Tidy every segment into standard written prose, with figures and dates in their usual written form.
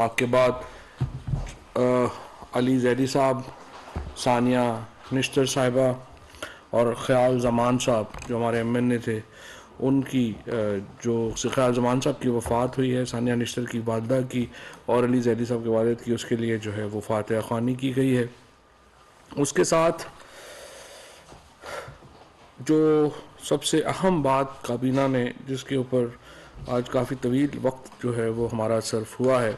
آپ کے بعد علی زیدی صاحب، ثانیہ نشتر صاحبہ اور خیال زمان صاحب جو ہمارے ایم این اے تھے، ان کی جو خیال زمان صاحب کی وفات ہوئی ہے، ثانیہ نشتر کی والدہ کی اور علی زیدی صاحب کے والد کی، اس کے لیے جو ہے وہ فاتحہ خوانی کی گئی ہے۔ اس کے ساتھ جو سب سے اہم بات کابینہ نے جس کے اوپر آج کافی طویل وقت جو ہے وہ ہمارا صرف ہوا ہے،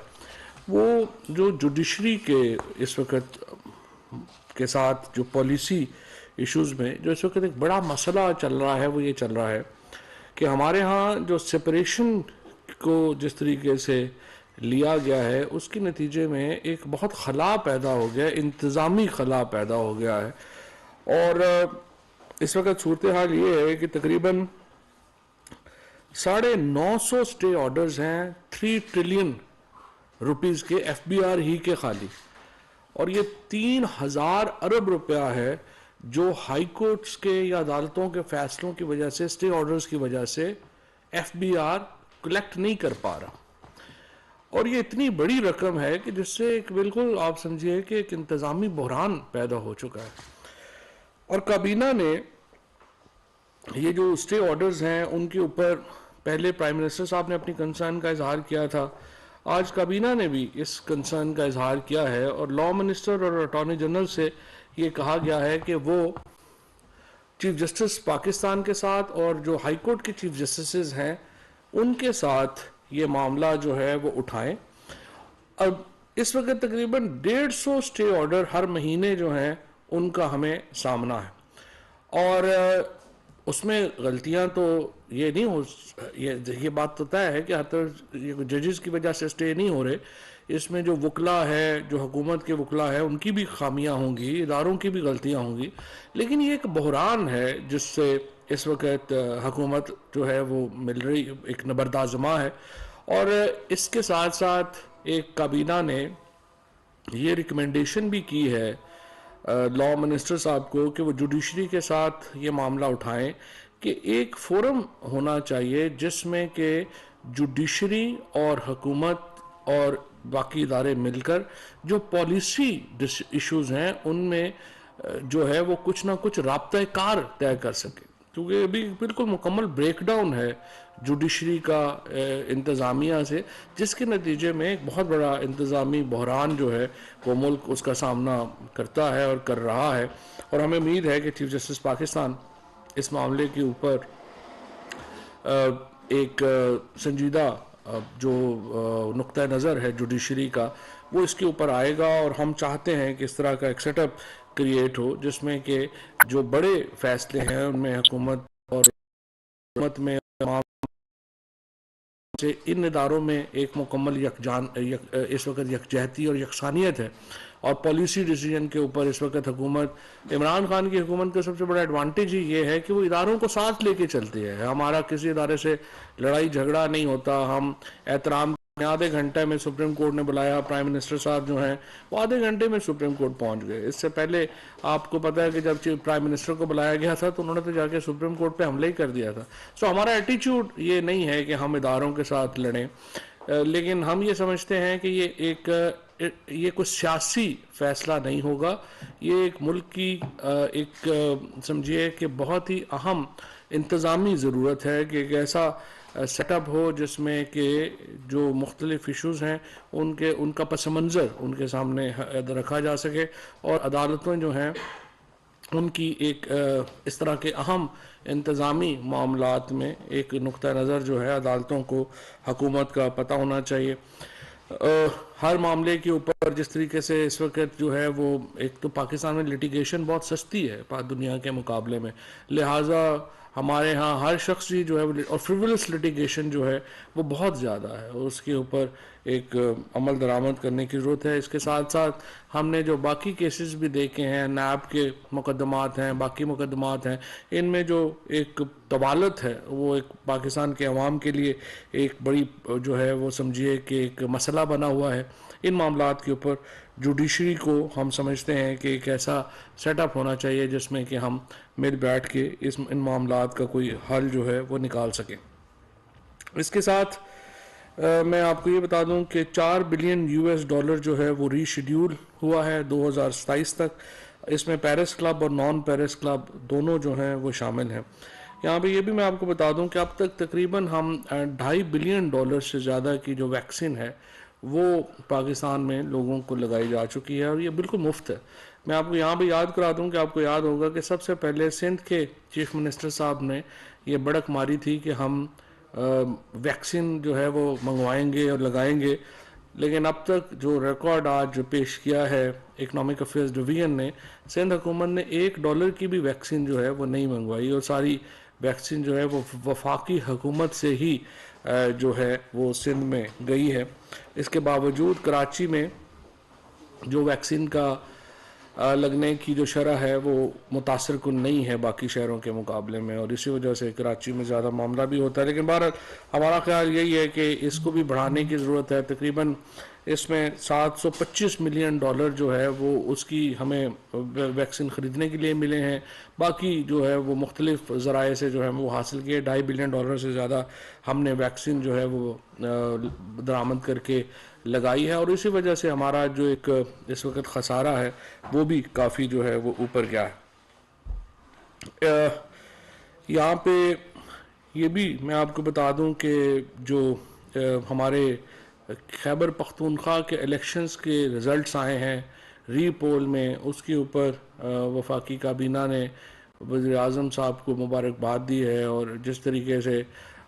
وہ جو جوڈیشری کے اس وقت کے ساتھ جو پالیسی ایشوز میں جو اس وقت ایک بڑا مسئلہ چل رہا ہے، وہ یہ چل رہا ہے کہ ہمارے ہاں جو سپریشن کو جس طریقے سے لیا گیا ہے، اس کے نتیجے میں ایک بہت خلا پیدا ہو گیا، انتظامی خلا پیدا ہو گیا ہے۔ اور اس وقت صورتحال یہ ہے کہ تقریباً 950 اسٹے آرڈرز ہیں 3 ٹریلین روپیز کے ایف بی آر ہی کے خالی، اور یہ 3000 ارب روپیہ ہے جو ہائی کورٹس کے یا عدالتوں کے فیصلوں کی وجہ سے، اسٹے آرڈرز کی وجہ سے ایف بی آر کلیکٹ نہیں کر پا رہا۔ اور یہ اتنی بڑی رقم ہے کہ جس سے ایک بالکل آپ سمجھیے کہ ایک انتظامی بحران پیدا ہو چکا ہے۔ اور کابینہ نے یہ جو اسٹے آرڈرز ہیں ان کے اوپر پہلے پرائم منسٹر صاحب نے اپنی کنسرن کا اظہار کیا تھا، آج کابینہ نے بھی اس کنسرن کا اظہار کیا ہے، اور لا منسٹر اور اٹارنی جنرل سے یہ کہا گیا ہے کہ وہ چیف جسٹس پاکستان کے ساتھ اور جو ہائی کورٹ کے چیف جسٹسز ہیں ان کے ساتھ یہ معاملہ جو ہے وہ اٹھائیں۔ اب اس وقت تقریباً 150 اسٹے آرڈر ہر مہینے جو ہیں ان کا ہمیں سامنا ہے، اور اس میں غلطیاں تو یہ نہیں ہو، یہ بات تو طے ہے کہ ججز کی وجہ سے اسٹے نہیں ہو رہے، اس میں جو وکلا ہے، جو حکومت کے وکلا ہے، ان کی بھی خامیاں ہوں گی، اداروں کی بھی غلطیاں ہوں گی، لیکن یہ ایک بحران ہے جس سے اس وقت حکومت جو ہے وہ مل رہی ایک نبردآزما ہے۔ اور اس کے ساتھ ساتھ ایک کابینہ نے یہ ریکمنڈیشن بھی کی ہے لا منسٹر صاحب کو کہ وہ جوڈیشری کے ساتھ یہ معاملہ اٹھائیں کہ ایک فورم ہونا چاہیے جس میں کہ جوڈیشری اور حکومت اور باقی ادارے مل کر جو پالیسی ایشوز ہیں ان میں جو ہے وہ کچھ نہ کچھ رابطہ کار طے کر سکے، کیونکہ ابھی بالکل مکمل بریک ڈاؤن ہے جوڈیشری کا انتظامیہ سے، جس کے نتیجے میں ایک بہت بڑا انتظامی بحران جو ہے وہ ملک اس کا سامنا کرتا ہے اور کر رہا ہے۔ اور ہمیں امید ہے کہ چیف جسٹس پاکستان اس معاملے کے اوپر ایک سنجیدہ جو نقطہ نظر ہے جوڈیشری کا وہ اس کے اوپر آئے گا، اور ہم چاہتے ہیں کہ اس طرح کا ایک سیٹ اپ کریٹ ہو جس میں کہ جو بڑے فیصلے ہیں ان میں حکومت اور حکومت میں ان اداروں میں ایک مکمل اس وقت یکجہتی اور یکسانیت ہے، اور پالیسی ڈیسیجن کے اوپر اس وقت حکومت عمران خان کی حکومت کا سب سے بڑا ایڈوانٹیج ہی یہ ہے کہ وہ اداروں کو ساتھ لے کے چلتی ہے، ہمارا کسی ادارے سے لڑائی جھگڑا نہیں ہوتا، ہم احترام آدھے گھنٹے میں سپریم کورٹ نے بلایا، پرائم منسٹر صاحب جو ہیں وہ آدھے گھنٹے میں سپریم کورٹ پہنچ گئے۔ اس سے پہلے آپ کو پتا ہے کہ جب پرائم منسٹر کو بلایا گیا تھا تو انہوں نے تو جا کے سپریم کورٹ پہ حملہ ہی کر دیا تھا۔ سو ہمارا ایٹیچیوڈ یہ نہیں ہے کہ ہم اداروں کے ساتھ لڑیں، لیکن ہم یہ سمجھتے ہیں کہ یہ کوئی سیاسی فیصلہ نہیں ہوگا، یہ ایک ملک کی ایک سمجھیے کہ بہت ہی اہم انتظامی ضرورت ہے کہ ایک ایسا سیٹ اپ ہو جس میں کہ جو مختلف ایشوز ہیں ان کا پس منظر ان کے سامنے رکھا جا سکے، اور عدالتوں جو ہیں ان کی ایک اس طرح کے اہم انتظامی معاملات میں ایک نقطہ نظر جو ہے عدالتوں کو حکومت کا پتہ ہونا چاہیے۔ ہر معاملے کے اوپر جس طریقے سے اس وقت جو ہے وہ ایک تو پاکستان میں لیٹیگیشن بہت سستی ہے دنیا کے مقابلے میں، لہٰذا ہمارے ہاں ہر شخص جو ہے اور فریولس لیٹیگیشن جو ہے وہ بہت زیادہ ہے، اور اس کے اوپر ایک عمل درآمد کرنے کی ضرورت ہے۔ اس کے ساتھ ساتھ ہم نے جو باقی کیسز بھی دیکھے ہیں، نیب کے مقدمات ہیں، باقی مقدمات ہیں، ان میں جو ایک طوالت ہے وہ ایک پاکستان کے عوام کے لیے ایک بڑی جو ہے وہ سمجھیے کہ ایک مسئلہ بنا ہوا ہے۔ ان معاملات کے اوپر جوڈیشری کو ہم سمجھتے ہیں کہ ایک ایسا سیٹ اپ ہونا چاہیے جس میں کہ ہم مل بیٹھ کے ان معاملات کا کوئی حل جو ہے وہ نکال سکیں۔ اس کے ساتھ میں آپ کو یہ بتا دوں کہ 4 بلین US ڈالر جو ہے وہ ری شیڈیول ہوا ہے 2027 تک. اس میں پیرس کلب اور نان پیرس کلب دونوں جو ہیں وہ شامل ہیں. یہاں پہ یہ بھی میں آپ کو بتا دوں کہ اب تک تقریباً ہم 2.5 بلین ڈالر سے زیادہ کی جو ویکسین ہے وہ پاکستان میں لوگوں کو لگائی جا چکی ہے اور یہ بالکل مفت ہے. میں آپ کو یہاں پہ یاد کرا دوں کہ آپ کو یاد ہوگا کہ سب سے پہلے سندھ کے چیف منسٹر صاحب نے یہ بڑک ماری تھی کہ ہم ویکسین جو ہے وہ منگوائیں گے اور لگائیں گے، لیکن اب تک جو ریکارڈ آج پیش کیا ہے اکنامک افیئرز ڈویژن نے، سندھ حکومت نے $1 کی بھی ویکسین جو ہے وہ نہیں منگوائی اور ساری ویکسین جو ہے وہ وفاقی حکومت سے ہی جو ہے وہ سندھ میں گئی ہے. اس کے باوجود کراچی میں جو ویکسین کا لگنے کی جو شرح ہے وہ متاثر کن نہیں ہے باقی شہروں کے مقابلے میں، اور اسی وجہ سے کراچی میں زیادہ معاملہ بھی ہوتا ہے. لیکن بہرحال ہمارا خیال یہی ہے کہ اس کو بھی بڑھانے کی ضرورت ہے. تقریباً اس میں $725 ملین جو ہے وہ اس کی ہمیں ویکسین خریدنے کے لیے ملے ہیں. باقی جو ہے وہ مختلف ذرائع سے جو ہے وہ حاصل کیے. $2.5 بلین سے زیادہ ہم نے ویکسین جو ہے وہ درآمد کر کے لگائی ہے، اور اسی وجہ سے ہمارا جو ایک اس وقت خسارہ ہے وہ بھی کافی جو ہے وہ اوپر گیا ہے. یہاں پہ یہ بھی میں آپ کو بتا دوں کہ جو ہمارے خیبر پختونخوا کے الیکشنز کے رزلٹس آئے ہیں ری پول میں، اس کے اوپر وفاقی کابینہ نے وزیر اعظم صاحب کو مبارکباد دی ہے، اور جس طریقے سے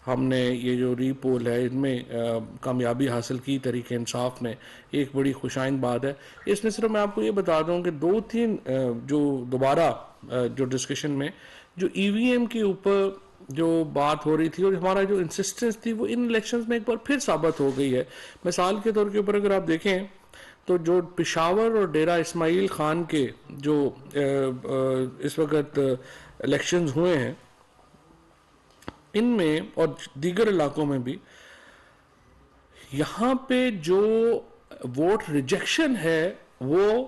ہم نے یہ جو ری پول ہے ان میں کامیابی حاصل کی تحریک انصاف نے، ایک بڑی خوشائند بات ہے. اس میں صرف میں آپ کو یہ بتا دوں کہ 2-3 جو دوبارہ جو ڈسکشن میں جو EVM کے اوپر جو بات ہو رہی تھی اور ہمارا جو انسسٹنس تھی وہ ان الیکشنز میں ایک بار پھر ثابت ہو گئی ہے. مثال کے طور کے اوپر اگر آپ دیکھیں تو جو پشاور اور ڈیرہ اسماعیل خان کے جو اس وقت الیکشنز ہوئے ہیں ان میں اور دیگر علاقوں میں بھی، یہاں پہ جو ووٹ ریجیکشن ہے وہ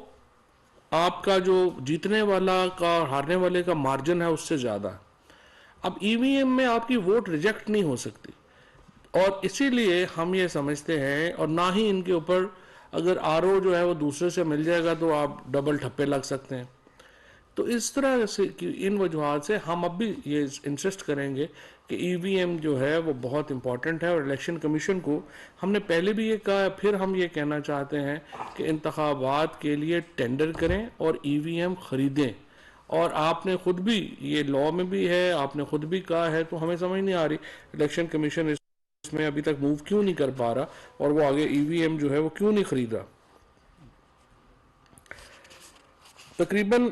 آپ کا جو جیتنے والا کا ہارنے والے کا مارجن ہے اس سے زیادہ ہے. اب EVM میں آپ کی ووٹ ریجیکٹ نہیں ہو سکتی، اور اسی لیے ہم یہ سمجھتے ہیں، اور نہ ہی ان کے اوپر اگر RO جو ہے وہ دوسرے سے مل جائے گا تو آپ ڈبل ٹھپے لگ سکتے ہیں. تو اس طرح سے ان وجوہات سے ہم اب بھی یہ انسسٹ کریں گے کہ EVM جو ہے وہ بہت امپورٹنٹ ہے، اور الیکشن کمیشن کو ہم نے پہلے بھی یہ کہا، پھر ہم یہ کہنا چاہتے ہیں کہ انتخابات کے لیے ٹینڈر کریں اور EVM خریدیں. اور آپ نے خود بھی یہ لاء میں بھی ہے، آپ نے خود بھی کہا ہے، تو ہمیں سمجھ نہیں آ رہی الیکشن کمیشن اس میں ابھی تک موو کیوں نہیں کر پا رہا اور وہ آگے EVM جو ہے وہ کیوں نہیں خرید رہا. تقریباً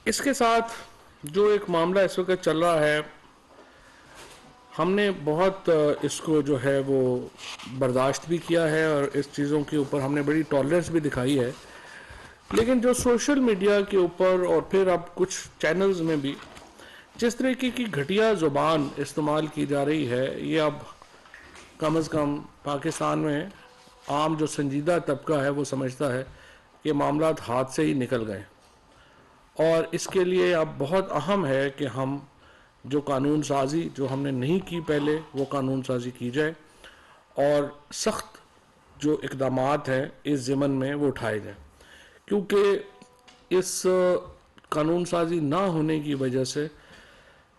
اس کے ساتھ جو ایک معاملہ اس وقت چل رہا ہے، ہم نے بہت اس کو جو ہے وہ برداشت بھی کیا ہے اور اس چیزوں کے اوپر ہم نے بڑی ٹالرنس بھی دکھائی ہے، لیکن جو سوشل میڈیا کے اوپر اور پھر اب کچھ چینلز میں بھی جس طریقے کی گھٹیا زبان استعمال کی جا رہی ہے، یہ اب کم از کم پاکستان میں عام جو سنجیدہ طبقہ ہے وہ سمجھتا ہے کہ معاملات ہاتھ سے ہی نکل گئے، اور اس کے لیے اب بہت اہم ہے کہ ہم جو قانون سازی جو ہم نے نہیں کی پہلے وہ قانون سازی کی جائے، اور سخت جو اقدامات ہیں اس ضمن میں وہ اٹھائے جائیں. کیونکہ اس قانون سازی نہ ہونے کی وجہ سے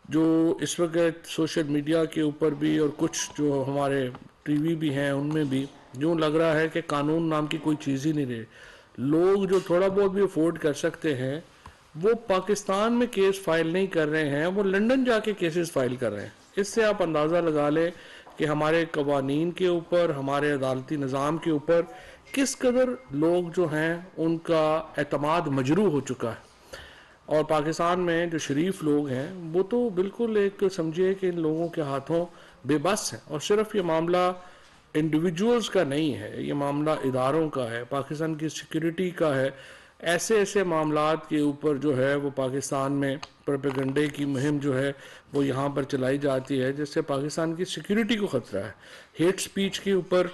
جو اس وقت سوشل میڈیا کے اوپر بھی اور کچھ جو ہمارے ٹی وی بھی ہیں ان میں بھی یوں لگ رہا ہے کہ قانون نام کی کوئی چیز ہی نہیں رہی. لوگ جو تھوڑا بہت بھی افورڈ کر سکتے ہیں وہ پاکستان میں کیس فائل نہیں کر رہے ہیں، وہ لنڈن جا کے کیسز فائل کر رہے ہیں. اس سے آپ اندازہ لگا لیں کہ ہمارے قوانین کے اوپر، ہمارے عدالتی نظام کے اوپر کس قدر لوگ جو ہیں ان کا اعتماد مجروح ہو چکا ہے. اور پاکستان میں جو شریف لوگ ہیں وہ تو بالکل ایک سمجھے کہ ان لوگوں کے ہاتھوں بے بس ہیں، اور صرف یہ معاملہ انڈیویجولز کا نہیں ہے، یہ معاملہ اداروں کا ہے، پاکستان کی سیکیورٹی کا ہے. ایسے معاملات کے اوپر جو ہے وہ پاکستان میں پروپیگنڈے کی مہم جو ہے وہ یہاں پر چلائی جاتی ہے جس سے پاکستان کی سیکیورٹی کو خطرہ ہے. ہیٹ سپیچ کے اوپر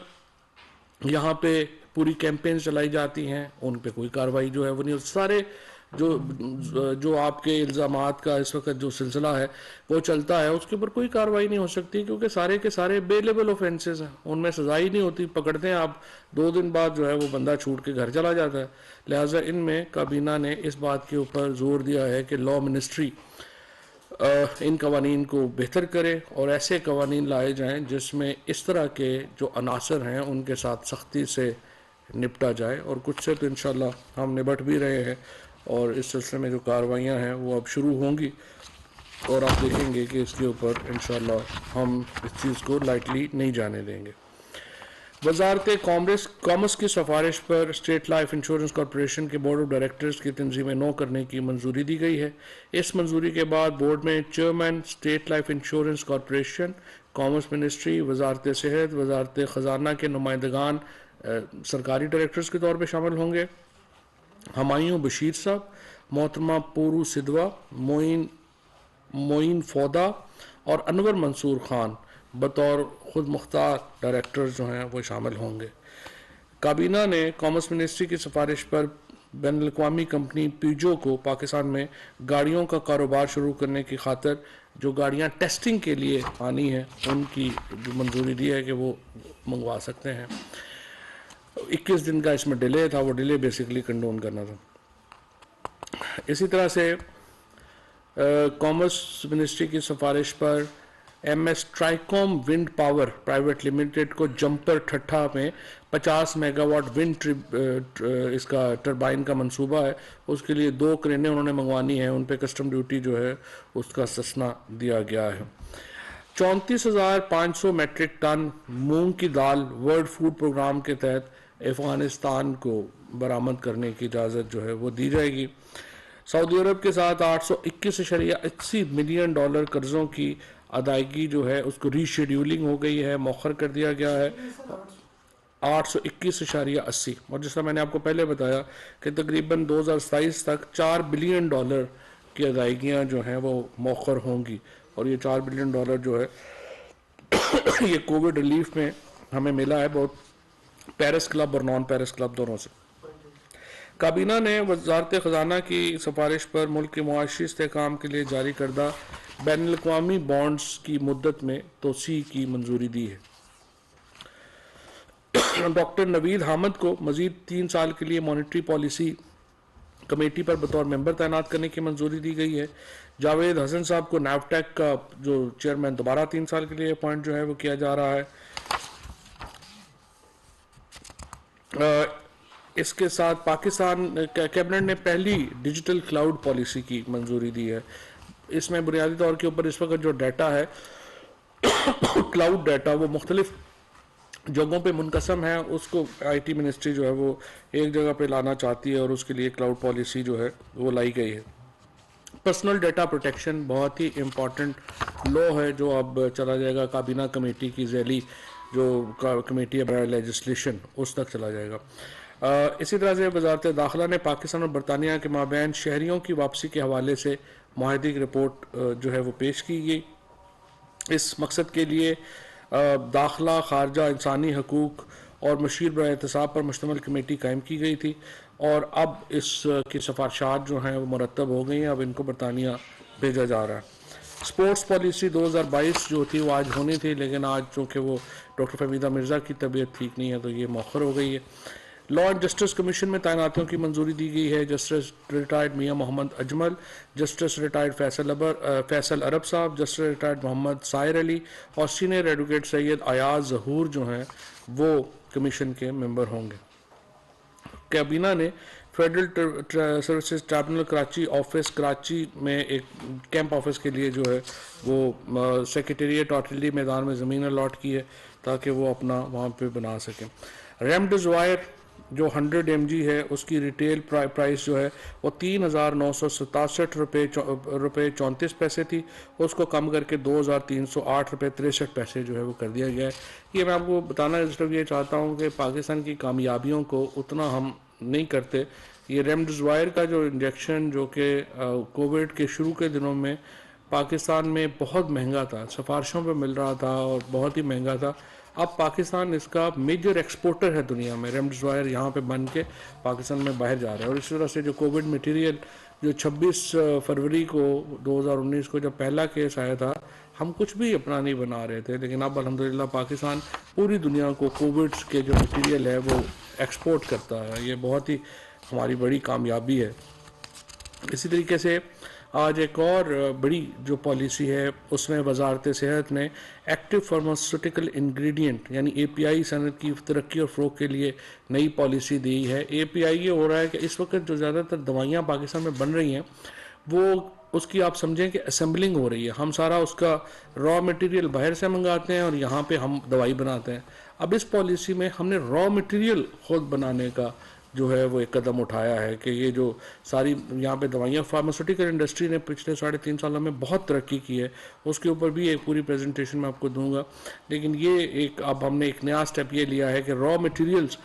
یہاں پہ پوری کیمپین چلائی جاتی ہیں، ان پہ کوئی کارروائی جو ہے وہ نہیں. سارے جو آپ کے الزامات کا اس وقت جو سلسلہ ہے وہ چلتا ہے، اس کے اوپر کوئی کارروائی نہیں ہو سکتی، کیونکہ سارے کے سارے بیلیبل آفینسز ہیں، ان میں سزا ہی نہیں ہوتی، پکڑتے ہیں آپ 2 دن بعد جو ہے وہ بندہ چھوٹ کے گھر چلا جاتا ہے۔ لہٰذا ان میں کابینہ نے اس بات کے اوپر زور دیا ہے کہ لا منسٹری ان قوانین کو بہتر کرے اور ایسے قوانین لائے جائیں جس میں اس طرح کے جو عناصر ہیں ان کے ساتھ سختی سے نپٹا جائے، اور کچھ سے تو انشاءاللہ ہم نبٹ بھی رہے ہیں، اور اس سلسلے میں جو کارروائیاں ہیں وہ اب شروع ہوں گی، اور آپ دیکھیں گے کہ اس کے اوپر انشاءاللہ ہم اس چیز کو لائٹلی نہیں جانے دیں گے۔ وزارت کامرس کی سفارش پر اسٹیٹ لائف انشورنس کارپوریشن کے بورڈ آف ڈائریکٹرز کی تنظیم نو کرنے کی منظوری دی گئی ہے۔ اس منظوری کے بعد بورڈ میں chairman state life insurance corporation, commerce ministry, وزارت صحت، وزارت خزانہ کے نمائندگان سرکاری ڈائریکٹرز کے طور پہ شامل ہوں گے۔ ہمایوں بشیر صاحب، محترمہ پورو سدوا، معین فودا اور انور منصور خان بطور خود مختار ڈائریکٹرز جو ہیں وہ شامل ہوں گے۔ کابینہ نے کامرس منسٹری کی سفارش پر بین الاقوامی کمپنی پیجو کو پاکستان میں گاڑیوں کا کاروبار شروع کرنے کی خاطر جو گاڑیاں ٹیسٹنگ کے لیے آنی ہیں ان کی جو منظوری دی ہے کہ وہ منگوا سکتے ہیں۔ 21 دن کا اس میں ڈیلے تھا، وہ ڈیلے بیسیکلی کنڈون کرنا تھا۔ اسی طرح سے کامرس منسٹری کی سفارش پر M S Tricom wind power private limited کو جمپر ٹھٹھا میں 50 میگا واٹ ونڈ اس کا ٹربائن کا منصوبہ ہے، اس کے لیے 2 کرینیں انہوں نے منگوانی ہیں، ان پہ کسٹم ڈیوٹی جو ہے اس کا استثنا دیا گیا ہے۔ 34,500 میٹرک ٹن مونگ کی دال ورلڈ فوڈ پروگرام کے تحت افغانستان کو برآمد کرنے کی اجازت جو ہے وہ دی جائے گی۔ سعودی عرب کے ساتھ $821.80 ملین قرضوں کی ادائیگی جو ہے اس کو ری شیڈیولنگ ہو گئی ہے، مؤخر کر دیا گیا ہے 821.80، اور جس طرح میں نے آپ کو پہلے بتایا کہ تقریباً 2027 تک $4 بلین کی ادائیگیاں جو ہیں وہ مؤخر ہوں گی، اور یہ $4 بلین جو ہے یہ کووڈ ریلیف میں ہمیں ملا ہے بہت، پیرس کلب اور نان پیرس کلب دونوں سے۔ کابینہ نے وزارت خزانہ کی سفارش پر ملک کے معاشی استحکام کے لیے جاری کردہ بین الاقوامی بانڈز کی مدت میں توسیع کی منظوری دی ہے۔ ڈاکٹر نوید حامد کو مزید 3 سال کے لیے مانیٹری پالیسی کمیٹی پر بطور ممبر تعینات کرنے کی منظوری دی گئی ہے۔ جاوید حسن صاحب کو نیفٹیک کا جو چیئرمین دوبارہ 3 سال کے لیے اپوائنٹ جو ہے وہ کیا جا رہا ہے۔ اس کے ساتھ پاکستان کیبنٹ نے پہلی ڈیجیٹل کلاؤڈ پالیسی کی منظوری دی ہے۔ اس میں بنیادی طور کے اوپر اس وقت جو ڈیٹا ہے کلاؤڈ ڈیٹا وہ مختلف جگہوں پہ منقسم ہے، اس کو آئی ٹی منسٹری جو ہے وہ ایک جگہ پہ لانا چاہتی ہے، اور اس کے لیے کلاؤڈ پالیسی جو ہے وہ لائی گئی ہے۔ پرسنل ڈیٹا پروٹیکشن بہت ہی امپورٹنٹ لا ہے جو اب چلا جائے گا کابینہ کمیٹی کی ذیلی جو کمیٹی ہے لیجسلیشن اس تک چلا جائے گا۔ اسی طرح سے وزارت داخلہ نے پاکستان اور برطانیہ کے مابین شہریوں کی واپسی کے حوالے سے معاہدے کی رپورٹ جو ہے وہ پیش کی گئی۔ اس مقصد کے لیے داخلہ، خارجہ، انسانی حقوق اور مشیر برائے احتساب پر مشتمل کمیٹی قائم کی گئی تھی، اور اب اس کی سفارشات جو ہیں وہ مرتب ہو گئی ہیں، اب ان کو برطانیہ بھیجا جا رہا ہے۔ اسپورٹس پالیسی 2022 جو تھی وہ آج ہونی تھی، لیکن آج چونکہ وہ ڈاکٹر فہمیدہ مرزا کی طبیعت ٹھیک نہیں ہے تو یہ مؤخر ہو گئی ہے۔ لا اینڈ جسٹس کمیشن میں تعیناتیوں کی منظوری دی گئی ہے۔ جسٹس ریٹائرڈ میاں محمد اجمل، جسٹس ریٹائرڈ فیصل عرب صاحب، جسٹس ریٹائرڈ محمد سائر علی اور سینئر ایڈوکیٹ سید ایاز ظہور جو ہیں وہ کمیشن کے ممبر ہوں گے۔ کابینہ نے federal services tribunal Karachi office Karachi میں ایک کیمپ آفس کے لیے جو ہے وہ سیکریٹریٹ آرٹلری میدان میں زمین الاٹ کی ہے تاکہ وہ اپنا وہاں پہ بنا سکیں۔ ریمڈیزوائر جو 100 mg ہے اس کی ریٹیل پرائس جو ہے وہ 3,967 روپے 34 پیسے تھی، اس کو کم کر کے 2,308 روپے 63 پیسے جو ہے وہ کر دیا گیا ہے۔ یہ میں آپ کو بتانا صرف یہ چاہتا ہوں کہ پاکستان کی کامیابیوں کو اتنا ہم نہیں کرتے۔ یہ ریمڈیزوائر کا جو انجیکشن جو کہ کووڈ کے شروع کے دنوں میں پاکستان میں بہت مہنگا تھا، سفارشوں پہ مل رہا تھا اور بہت ہی مہنگا تھا، اب پاکستان اس کا میجر ایکسپورٹر ہے دنیا میں. ریمڈیسوائر یہاں پہ بن کے پاکستان میں باہر جا رہا ہے. اور اسی طرح سے جو کووڈ مٹیریل جو 26 فروری کو 2019 کو جب پہلا کیس آیا تھا, ہم کچھ بھی اپنا نہیں بنا رہے تھے, لیکن اب الحمدللہ پاکستان پوری دنیا کو کووڈ کے جو مٹیریل ہے وہ ایکسپورٹ کرتا ہے. یہ بہت ہی ہماری بڑی کامیابی ہے. اسی طریقے سے آج ایک اور بڑی جو پالیسی ہے اس میں وزارت صحت نے ایکٹیو فارماسیوٹیکل انگریڈینٹ یعنی اے پی آئی صنعت کی ترقی اور فروغ کے لیے نئی پالیسی دی ہے. اے پی آئی یہ ہو رہا ہے کہ اس وقت جو زیادہ تر دوائیاں پاکستان میں بن رہی ہیں وہ اس کی آپ سمجھیں کہ اسمبلنگ ہو رہی ہے. ہم سارا اس کا را مٹیریل باہر سے منگاتے ہیں اور یہاں پہ ہم دوائی بناتے ہیں. اب اس پالیسی میں ہم نے را مٹیریل خود بنانے کا جو ہے وہ ایک قدم اٹھایا ہے کہ یہ جو ساری یہاں پہ دوائیاں, فارماسیوٹیکل انڈسٹری نے پچھلے 3.5 سالوں میں بہت ترقی کی ہے, اس کے اوپر بھی ایک پوری پریزنٹیشن میں آپ کو دوں گا. لیکن یہ ایک اب ہم نے ایک نیا سٹیپ یہ لیا ہے کہ را مٹیریلز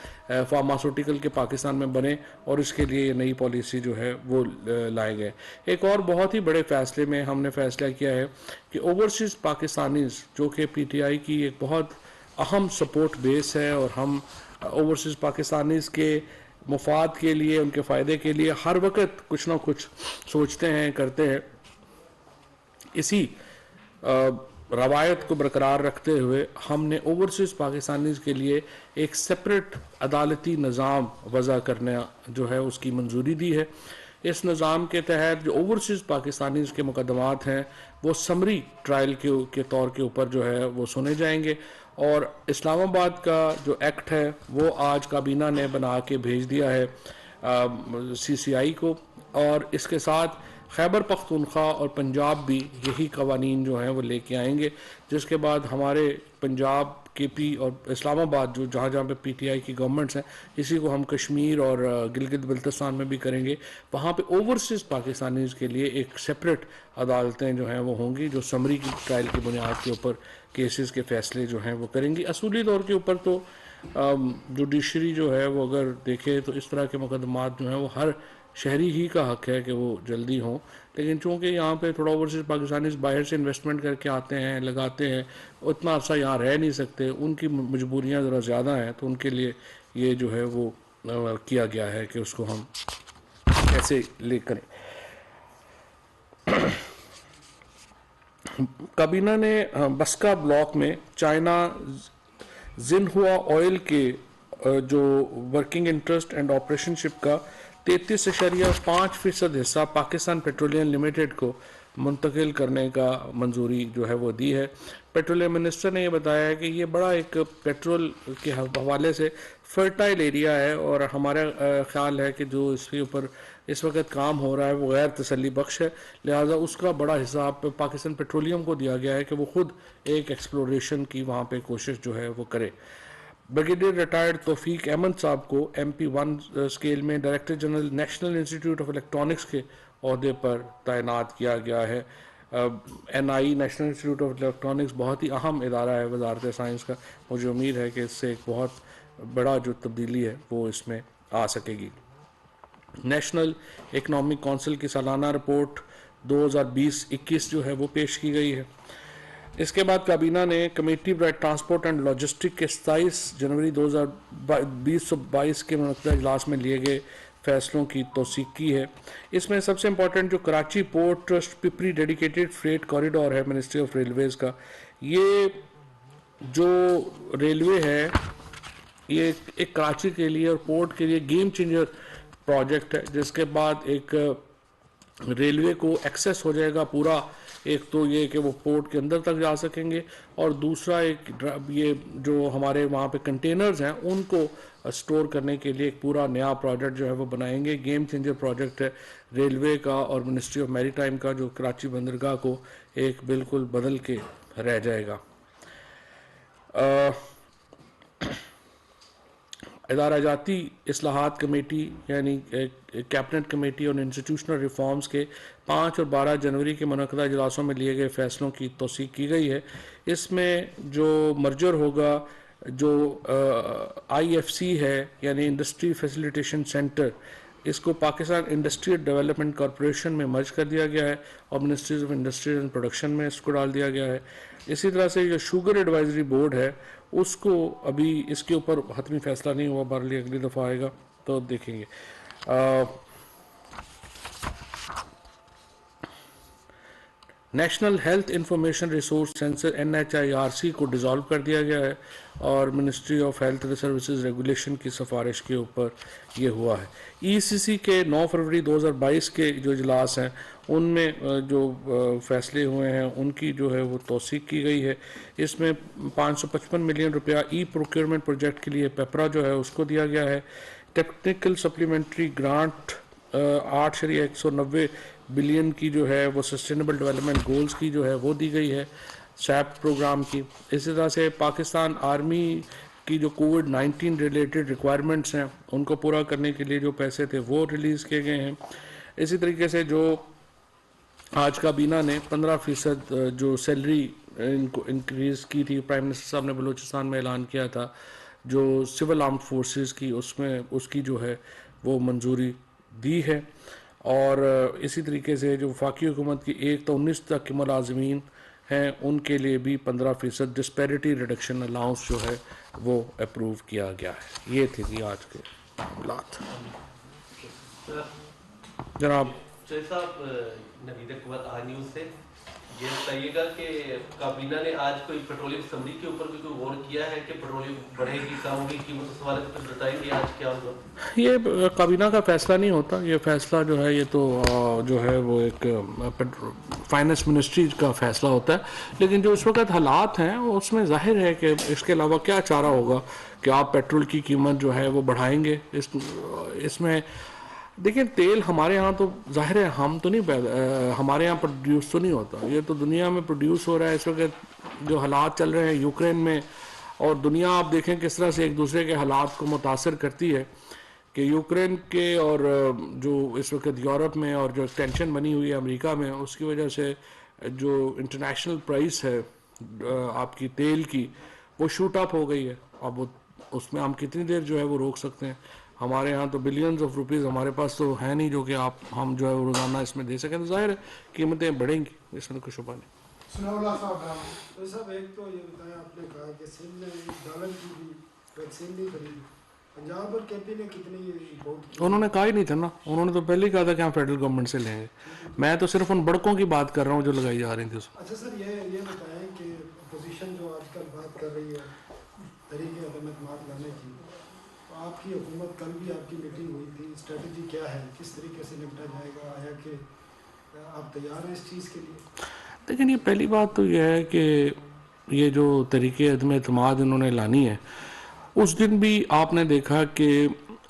فارماسیوٹیکل کے پاکستان میں بنے, اور اس کے لیے یہ نئی پالیسی جو ہے وہ لائے گئے. ایک اور بہت ہی بڑے فیصلے میں ہم نے فیصلہ کیا ہے کہ اوورسیز پاکستانیز جو کہ پی ٹی آئی کی ایک بہت اہم سپورٹ بیس ہے, اور ہم اوورسیز پاکستانیز کے مفاد کے لیے, ان کے فائدے کے لیے ہر وقت کچھ نہ کچھ سوچتے ہیں, کرتے ہیں. اسی روایت کو برقرار رکھتے ہوئے ہم نے اوورسیز پاکستانیز کے لیے ایک سپریٹ عدالتی نظام وضع کرنا جو ہے اس کی منظوری دی ہے. اس نظام کے تحت جو اوورسیز پاکستانیز کے مقدمات ہیں وہ سمری ٹرائل کے طور کے اوپر جو ہے وہ سنے جائیں گے. اور اسلام آباد کا جو ایکٹ ہے وہ آج کابینہ نے بنا کے بھیج دیا ہے سی سی آئی کو, اور اس کے ساتھ خیبر پختونخوا اور پنجاب بھی یہی قوانین جو ہیں وہ لے کے آئیں گے, جس کے بعد ہمارے پنجاب کے پی اور اسلام آباد جو جہاں جہاں پہ پی ٹی آئی کی گورنمنٹس ہیں, اسی کو ہم کشمیر اور گلگت بلتستان میں بھی کریں گے. وہاں پہ اوورسیز پاکستانیز کے لیے ایک سپریٹ عدالتیں جو ہیں وہ ہوں گی جو سمری کی ٹرائل کی بنیاد کے اوپر کیسز کے فیصلے جو ہیں وہ کریں گی. اصولی طور کے اوپر تو جوڈیشری جو ہے وہ اگر دیکھے تو اس طرح کے مقدمات جو ہیں وہ ہر شہری ہی کا حق ہے کہ وہ جلدی ہوں, لیکن چونکہ یہاں پہ تھوڑا اوورسیز پاکستانیز باہر سے انویسٹمنٹ کر کے آتے ہیں, لگاتے ہیں, اتنا عرصہ یہاں رہ نہیں سکتے, ان کی مجبوریاں ذرا زیادہ ہیں, تو ان کے لیے یہ جو ہے وہ کیا گیا ہے کہ اس کو ہم کیسے لے کریں. کابینہ نے بسکا بلاک میں چائنا زنہوا آئل کے جو ورکنگ انٹرسٹ اینڈ آپریشن شپ کا 33.5% حصہ پاکستان پیٹرولیم لمیٹڈ کو منتقل کرنے کا منظوری جو ہے وہ دی ہے. پیٹرولیم منسٹر نے یہ بتایا ہے کہ یہ بڑا ایک پیٹرول کے حوالے سے فرٹائل ایریا ہے, اور ہمارا خیال ہے کہ جو اس کے اوپر اس وقت کام ہو رہا ہے وہ غیر تسلی بخش ہے, لہٰذا اس کا بڑا حصہ پاکستان پیٹرولیم کو دیا گیا ہے کہ وہ خود ایک ایکسپلوریشن کی وہاں پہ کوشش جو ہے وہ کرے. بریگیڈیئر ریٹائرڈ توفیق احمد صاحب کو MP1 اسکیل میں director general national institute of electronics کے عہدے پر تعینات کیا گیا ہے. NI national institute of electronics بہت ہی اہم ادارہ ہے وزارت سائنس کا, مجھے امید ہے کہ اس سے ایک بہت بڑا جو تبدیلی ہے وہ اس میں آ سکے گی. نیشنل اکنامک کونسل کی سالانہ رپورٹ 2020-21 جو ہے وہ پیش کی گئی ہے. اس کے بعد کابینہ نے کمیٹی برائے ٹرانسپورٹ اینڈ لاجسٹک کے 27 جنوری 2022 کے منعقدہ اجلاس میں لیے گئے فیصلوں کی توثیق کی ہے. اس میں سب سے امپورٹنٹ جو Karachi port trust Pipri dedicated freight corridor ہے منسٹری آف ریلویز کا, یہ جو ریلوے ہے یہ ایک کراچی کے لیے اور پورٹ کے لیے گیم چینجر پروجیکٹ ہے, جس کے بعد ایک ریلوے کو ایکسیس ہو جائے گا پورا. ایک تو یہ کہ وہ پورٹ کے اندر تک جا سکیں گے, اور دوسرا ایک یہ جو ہمارے وہاں پہ کنٹینرز ہیں ان کو سٹور کرنے کے لیے ایک پورا نیا پروجیکٹ جو ہے وہ بنائیں گے. گیم چینجر پروجیکٹ ہے ریلوے کا اور منسٹری آف میری ٹائم کا, جو کراچی بندرگاہ کو ایک بالکل بدل کے رہ جائے گا. ادارہ جاتی اصلاحات کمیٹی یعنی کیبنٹ کمیٹی اور انسٹیٹیوشنل ریفارمز کے 5 اور 12 جنوری کے منعقدہ اجلاسوں میں لیے گئے فیصلوں کی توثیق کی گئی ہے. اس میں جو مرجر ہوگا جو IFC ہے یعنی انڈسٹری فیسیلیٹیشن سینٹر اس کو پاکستان انڈسٹریل ڈیولپمنٹ کارپوریشن میں مرج کر دیا گیا ہے اور ministries of industries and production میں اس کو ڈال دیا گیا ہے. اسی طرح سے جو شوگر ایڈوائزری بورڈ ہے اس کو ابھی اس کے اوپر حتمی فیصلہ نہیں ہوا, بارلی اگلی دفعہ آئے گا تو دیکھیں گے. National Health Information Resource Centre NHIRC کو ڈیزالو کر دیا گیا ہے اور Ministry of Health Services Regulation کی سفارش کے اوپر یہ ہوا ہے. ECC کے 9 فروری 2022 کے جو اجلاس ہیں ان میں جو فیصلے ہوئے ہیں ان کی جو ہے وہ توثیق کی گئی ہے. اس میں 555 ملین روپیہ ای پروکیورمنٹ پروجیکٹ کے لیے پیپرا جو ہے اس کو دیا گیا ہے. ٹیکنیکل سپلیمنٹری گرانٹ 8.190 بلین کی جو ہے وہ سسٹینیبل ڈیولپمنٹ گولز کی جو ہے وہ دی گئی ہے سیپ پروگرام کی. اسی طرح سے پاکستان آرمی کی جو کووڈ-19 ریلیٹڈ ریکوائرمنٹس ہیں ان کو پورا کرنے کے لیے جو پیسے تھے وہ ریلیز کیے گئے ہیں. اسی طریقے سے جو آج کابینہ نے 15% جو سیلری انکریز کی تھی, پرائم منسٹر صاحب نے بلوچستان میں اعلان کیا تھا جو سول آرمڈ فورسز کی, اس میں اس کی جو ہے وہ منظوری دی ہے. اور اسی طریقے سے جو وفاقی حکومت کی 1 تا 19 تک کے ملازمین ہیں ان کے لیے بھی 15% ڈسپیرٹی ریڈکشن الاؤنس جو ہے وہ اپروو کیا گیا ہے. یہ تھے جی آج کے معاملات. جناب صاحب نوید حکومت آج نیوز سے یہ بتائیے گا کہ کابینہ نے آج کوئی پیٹرولیم اسمبلی کے اوپر بھی کوئی غور کیا ہے کہ پیٹرولیم بڑھے گی کم ہوگی قیمت اس حوالے سے بتائیں گے آج کیا ہوگا؟ یہ کابینہ کا فیصلہ نہیں ہوتا, یہ فیصلہ جو ہے یہ تو جو ہے وہ ایک فائنانس منسٹری کا فیصلہ ہوتا ہے. لیکن جو اس وقت حالات ہیں اس میں ظاہر ہے کہ اس کے علاوہ کیا چارہ ہوگا کہ آپ پیٹرول کی قیمت جو ہے وہ بڑھائیں گے. اس میں دیکھیں تیل ہمارے ہاں تو ظاہر ہے ہم تو نہیں ہمارے یہاں پروڈیوس تو نہیں ہوتا, یہ تو دنیا میں پروڈیوس ہو رہا ہے. اس وقت جو حالات چل رہے ہیں یوکرین میں اور دنیا آپ دیکھیں کس طرح سے ایک دوسرے کے حالات کو متاثر کرتی ہے کہ یوکرین کے اور جو اس وقت یورپ میں اور جو ٹینشن بنی ہوئی ہے امریکہ میں اس کی وجہ سے جو انٹرنیشنل پرائس ہے آپ کی تیل کی وہ شوٹ اپ ہو گئی ہے. اب وہ اس میں ہم کتنی دیر جو ہے وہ روک سکتے ہیں. ہمارے ہاں تو بلینز آف روپیز ہمارے پاس تو ہے نہیں جو کہ ہم جو ہے روزانہ اس میں دے سکیں. تو ظاہر ہے قیمتیں بڑھیں گی, اس میں کوئی شبہ نہیں. ثناء اللہ صاحب ایک تو یہ بتایا آپ نے کہا کہ سندھ نے ڈالر کی بھی ویکسین نہیں خریدی, پنجاب اور کے پی نے کتنی امپورٹ کی؟ انہوں نے کہا ہی نہیں تھا نا, انہوں نے تو پہلے ہی کہا تھا کہ ہم فیڈرل گورنمنٹ سے لیں گے. میں تو صرف ان بڑکوں کی بات کر رہا ہوں جو لگائی جا رہی تھی اس میں. اچھا سر یہ بتائیں کہ اپوزیشن جو آج کل بات کر رہی ہے طریقے عدم اعتماد لانے کی, آپ کی حکومت کل بھی آپ کی میٹنگ ہوئی تھی, اسٹریٹجی کیا ہے, کس طریقے سے نپٹا جائے گا, آیا کہ آپ تیار ہیں اس چیز کے لیے؟ لیکن یہ پہلی بات تو یہ ہے کہ یہ جو طریقے عدم اعتماد انہوں نے لانی ہے اس دن بھی آپ نے دیکھا کہ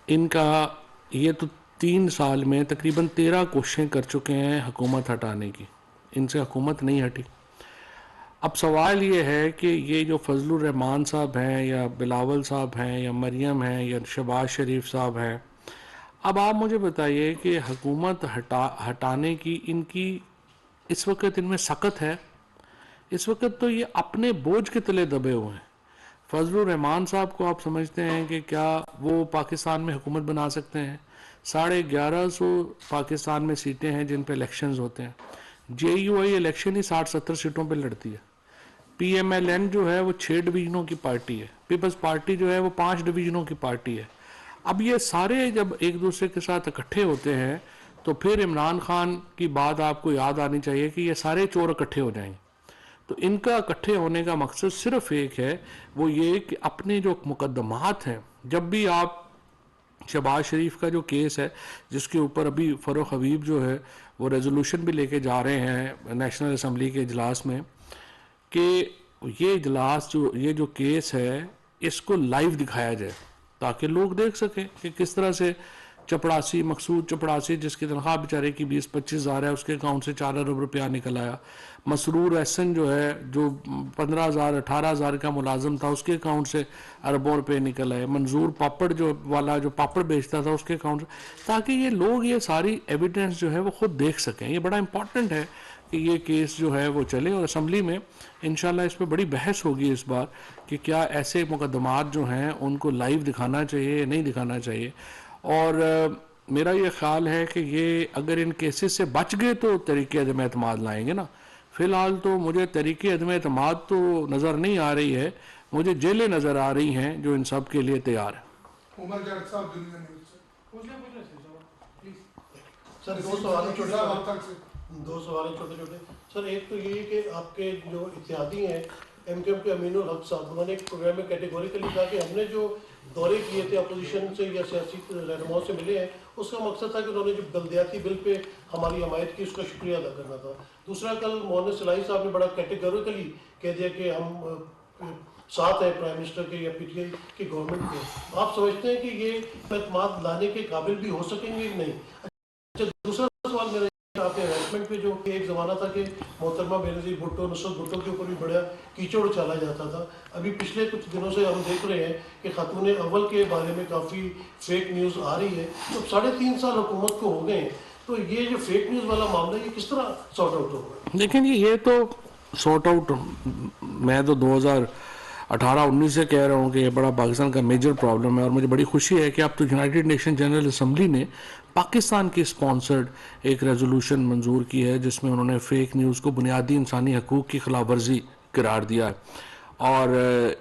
ان کا یہ تو 3 سال میں تقریباً 13 کوششیں کر چکے ہیں حکومت ہٹانے کی, ان سے حکومت نہیں ہٹی. اب سوال یہ ہے کہ یہ جو فضل الرحمان صاحب ہیں یا بلاول صاحب ہیں یا مریم ہیں یا شہباز شریف صاحب ہیں, اب آپ مجھے بتائیے کہ حکومت ہٹانے کی ان کی اس وقت ان میں سخت ہے. اس وقت تو یہ اپنے بوجھ کے تلے دبے ہوئے ہیں. فضل الرحمان صاحب کو آپ سمجھتے ہیں کہ کیا وہ پاکستان میں حکومت بنا سکتے ہیں؟ 1150 پاکستان میں سیٹیں ہیں جن پہ الیکشنز ہوتے ہیں. JUI الیکشن ہی 60-70 سیٹوں پہ لڑتی ہے. PMLN جو ہے وہ 6 ڈویژنوں کی پارٹی ہے. پیپلز پارٹی جو ہے وہ 5 ڈویژنوں کی پارٹی ہے. اب یہ سارے جب ایک دوسرے کے ساتھ اکٹھے ہوتے ہیں تو پھر عمران خان کی بات آپ کو یاد آنی چاہیے کہ یہ سارے چور اکٹھے ہو جائیں. تو ان کا اکٹھے ہونے کا مقصد صرف ایک ہے, وہ یہ کہ اپنے جو مقدمات ہیں, جب بھی آپ شہباز شریف کا جو کیس ہے جس کے اوپر ابھی فروخ حبیب جو ہے وہ ریزولوشن بھی لے کے جا رہے ہیں نیشنل اسمبلی کے اجلاس میں کہ یہ اجلاس یہ جو کیس ہے اس کو لائیو دکھایا جائے تاکہ لوگ دیکھ سکیں کہ کس طرح سے چپڑاسی مقصود چپڑاسی جس کی تنخواہ بیچارے کی 20-25 ہزار ہے اس کے اکاؤنٹ سے 4 ارب روپیہ نکل آیا. مسرور احسن جو ہے جو 15,000-18,000 کا ملازم تھا اس کے اکاؤنٹ سے اربوں روپے نکل آئے. منظور پاپڑ جو والا جو پاپڑ بیچتا تھا اس کے اکاؤنٹ سے, تاکہ یہ لوگ یہ ساری ایویڈنس جو ہے وہ خود دیکھ سکیں. یہ بڑا امپورٹنٹ ہے کہ یہ کیس جو ہے وہ چلے اور اسمبلی میں انشاءاللہ اس پہ بڑی بحث ہوگی اس بار کہ کیا ایسے مقدمات جو ہیں ان کو لائیو دکھانا چاہیے یا نہیں دکھانا چاہیے. اور میرا یہ خیال ہے کہ یہ اگر ان کیسز سے بچ گئے تو تحریک عدم اعتماد لائیں گے نا. فی الحال تو مجھے تحریک عدم اعتماد تو نظر نہیں آ رہی ہے, مجھے جیلیں نظر آ رہی ہیں جو ان سب کے لیے تیار ہیں. عمر جاٹ صاحب دنیا نیوز سے. سر دو سوال چھوٹے چھوٹے. سر ایک تو یہ کہ آپ کے جو اتحادی ہیں ایم کیو ایم کے امین الحق صاحب, انہوں نے ایک پروگرام میں کیٹیگوریکلی کہا کہ ہم نے جو دورے کیے تھے اپوزیشن سے یا سیاسی رہنماؤں سے ملے ہیں, اس کا مقصد تھا کہ انہوں نے جو بلدیاتی بل پہ ہماری حمایت کی اس کا شکریہ ادا کرنا تھا. دوسرا کل مولانا صلاحی صاحب نے بڑا کیٹیگوریکلی کہہ دیا کہ ہم ساتھ ہیں پرائم منسٹر کے یا پی ٹی آئی کی گورنمنٹ کے. آپ سمجھتے ہیں کہ یہ اعتماد لانے کے قابل بھی ہو سکیں گے نہیں؟ اچھا دوسرا سوال میرا آپ کے ہراسمنٹ پہ جو ایک زمانہ تھا کہ محترمہ بینظیر بھٹو نصرت بھٹو کے اوپر بھی بڑا کیچڑ اچالا جاتا تھا. ابھی پچھلے کچھ دنوں سے ہم دیکھ رہے ہیں کہ خاتون اول کے بارے میں کافی فیک نیوز آ رہی ہے. تو 3.5 سال حکومت کو ہو گئے ہیں, تو یہ جو فیک نیوز والا معاملہ یہ کس طرح سارٹ آؤٹ ہوگا؟ دیکھیں جی, یہ تو سارٹ آؤٹ میں تو 2018-19 سے کہہ رہا ہوں کہ یہ بڑا پاکستان کا میجر پرابلم ہے, اور مجھے بڑی خوشی ہے کہ اب تو یونائٹڈ نیشن جنرل اسمبلی نے پاکستان کی اسپانسرڈ ایک ریزولوشن منظور کی ہے جس میں انہوں نے فیک نیوز کو بنیادی انسانی حقوق کی خلاف ورزی قرار دیا ہے, اور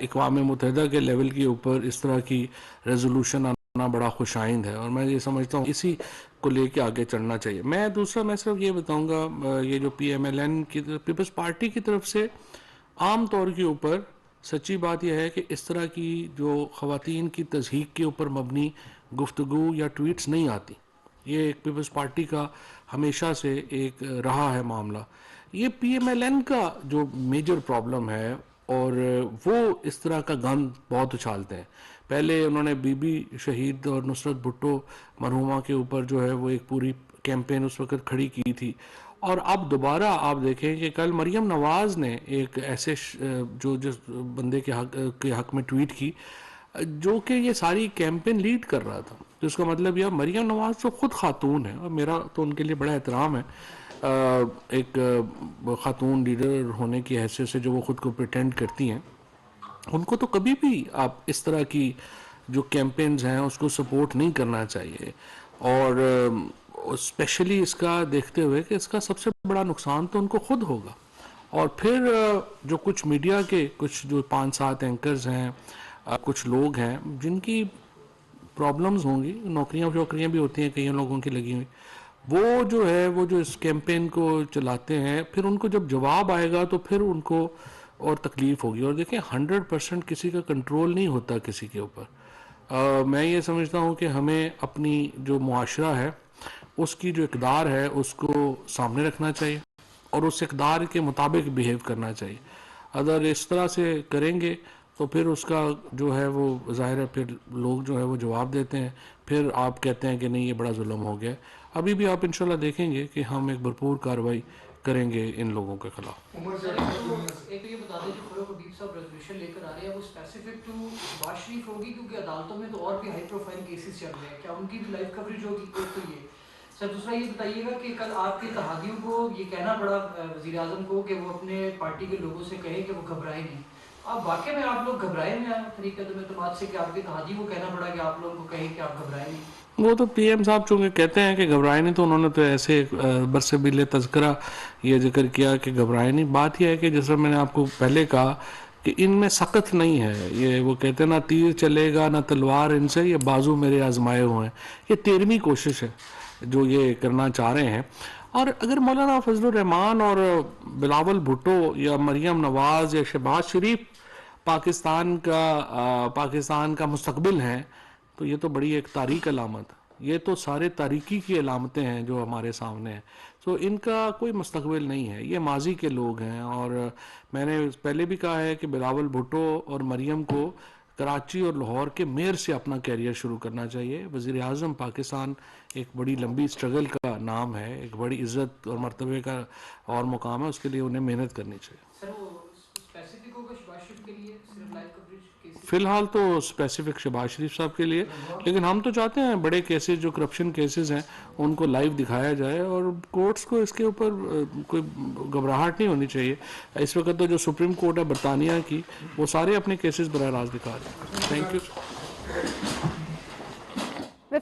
اقوام متحدہ کے لیول کے اوپر اس طرح کی ریزولوشن آنا بڑا خوش آئند ہے, اور میں یہ سمجھتا ہوں اسی کو لے کے آگے چلنا چاہیے. میں صرف یہ بتاؤں گا, یہ جو پی ایم ایل این کی پیپلز پارٹی کی طرف سے عام طور کے اوپر سچی بات یہ ہے کہ اس طرح کی جو خواتین کی تضحیک کے اوپر مبنی گفتگو یا ٹویٹس نہیں آتی. یہ ایک پیپلز پارٹی کا ہمیشہ سے ایک رہا ہے معاملہ. یہ پی ایم ایل این کا جو میجر پرابلم ہے, اور وہ اس طرح کا گند بہت اچھالتے ہیں. پہلے انہوں نے بی بی شہید اور نصرت بھٹو مرحومہ کے اوپر جو ہے وہ ایک پوری کیمپین اس وقت کھڑی کی تھی, اور اب دوبارہ آپ دیکھیں کہ کل مریم نواز نے ایک ایسے جو جس بندے کے حق میں ٹویٹ کی جو کہ یہ ساری کیمپین لیڈ کر رہا تھا. تو اس کا مطلب یہ مریم نواز تو خود خاتون ہے, اور میرا تو ان کے لیے بڑا احترام ہے ایک خاتون لیڈر ہونے کی حیثیت سے جو وہ خود کو پریٹینڈ کرتی ہیں. ان کو تو کبھی بھی آپ اس طرح کی جو کیمپینز ہیں اس کو سپورٹ نہیں کرنا چاہیے, اور اسپیشلی اس کا دیکھتے ہوئے کہ اس کا سب سے بڑا نقصان تو ان کو خود ہوگا. اور پھر جو کچھ میڈیا کے کچھ جو 5-7 اینکرز ہیں, کچھ لوگ ہیں جن کی پرابلمز ہوں گی, نوکریاں بھی ہوتی ہیں کئی لوگوں کی لگی ہوئی, وہ جو ہے وہ جو اس کیمپین کو چلاتے ہیں, پھر ان کو جب جواب آئے گا تو پھر ان کو اور تکلیف ہوگی. اور دیکھیں 100% کسی کا کنٹرول نہیں ہوتا کسی کے اوپر. میں یہ سمجھتا ہوں کہ ہمیں اپنی جو معاشرہ ہے اس کی جو اقدار ہے اس کو سامنے رکھنا چاہیے, اور اس اقدار کے مطابق بیہیو کرنا چاہیے. اگر اس طرح سے کریں گے تو پھر اس کا جو ہے وہ ظاہر ہے پھر لوگ جو ہے وہ جواب دیتے ہیں, پھر آپ کہتے ہیں کہ نہیں یہ بڑا ظلم ہو گیا. ابھی بھی آپ انشاءاللہ دیکھیں گے کہ ہم ایک بھرپور کارروائی کریں گے ان لوگوں کے خلاف. ایک یہ بتا دیں جو فروغ حبیب صاحب ریزولوشن لے کر آ رہے ہیں وہ اسپیسیفک ٹو شہباز شریف ہوگی, کیونکہ عدالتوں میں تو اور بھی ہائی پروفائل کیسز چل رہے ہیں, کیا ان کی بھی لائیو کوریج ہوگی؟ ایک تو یہ سر. دوسرا یہ بتائیے گا کہ کل آپ کے اتحادیوں کو یہ کہنا پڑا وزیر اعظم کو کہ وہ اپنے پارٹی کے لوگوں سے کہے کہ وہ گھبرائے نہیں. اب واقعی میں آپ لوگ گھبرائے میں طریقہ عدم اعتماد سے کہ آپ کے اتحادیوں کو کہنا پڑا کہ آپ لوگوں کو کہیں کہ آپ گھبرائے نہیں؟ وہ تو پی ایم صاحب چونکہ کہتے ہیں کہ گھبرائے نہیں, تو انہوں نے تو ایسے برسبیل تذکرہ یہ ذکر کیا کہ گھبرائے نہیں. بات یہ ہے کہ جیسا میں نے آپ کو پہلے کہا کہ ان میں سخت نہیں ہے. یہ وہ کہتے ہیں نہ تیر چلے گا نہ تلوار ان سے, یہ بازو میرے آزمائے ہوئے ہیں. یہ 13ویں کوشش ہے جو یہ کرنا چاہ رہے ہیں. اور اگر مولانا فضل الرحمان اور بلاول بھٹو یا مریم نواز یا شہباز شریف پاکستان کا مستقبل ہیں تو یہ تو بڑی ایک تاریک علامت ہے. یہ تو سارے تاریکی کی علامتیں ہیں جو ہمارے سامنے ہیں. تو ان کا کوئی مستقبل نہیں ہے, یہ ماضی کے لوگ ہیں. اور میں نے پہلے بھی کہا ہے کہ بلاول بھٹو اور مریم کو کراچی اور لاہور کے میئر سے اپنا کیریئر شروع کرنا چاہیے. وزیر اعظم پاکستان ایک بڑی لمبی سٹرگل کا نام ہے, ایک بڑی عزت اور مرتبے کا اور مقام ہے, اس کے لیے انہیں محنت کرنی چاہیے. سر وہ اسپیسیفک ہوگا شہباز شریف کے لیے صرف لائیو کوریج کیسز؟ فی الحال تو اسپیسیفک شہباز شریف صاحب کے لیے, لیکن ہم تو چاہتے ہیں بڑے کیسز جو کرپشن کیسز ہیں ان کو لائیو دکھایا جائے, اور کورٹس کو اس کے اوپر کوئی گھبراہٹ نہیں ہونی چاہیے. اس وقت تو جو سپریم کورٹ ہے برطانیہ کی, وہ سارے اپنے کیسز براہ راست دکھا رہے ہیں. Thank you.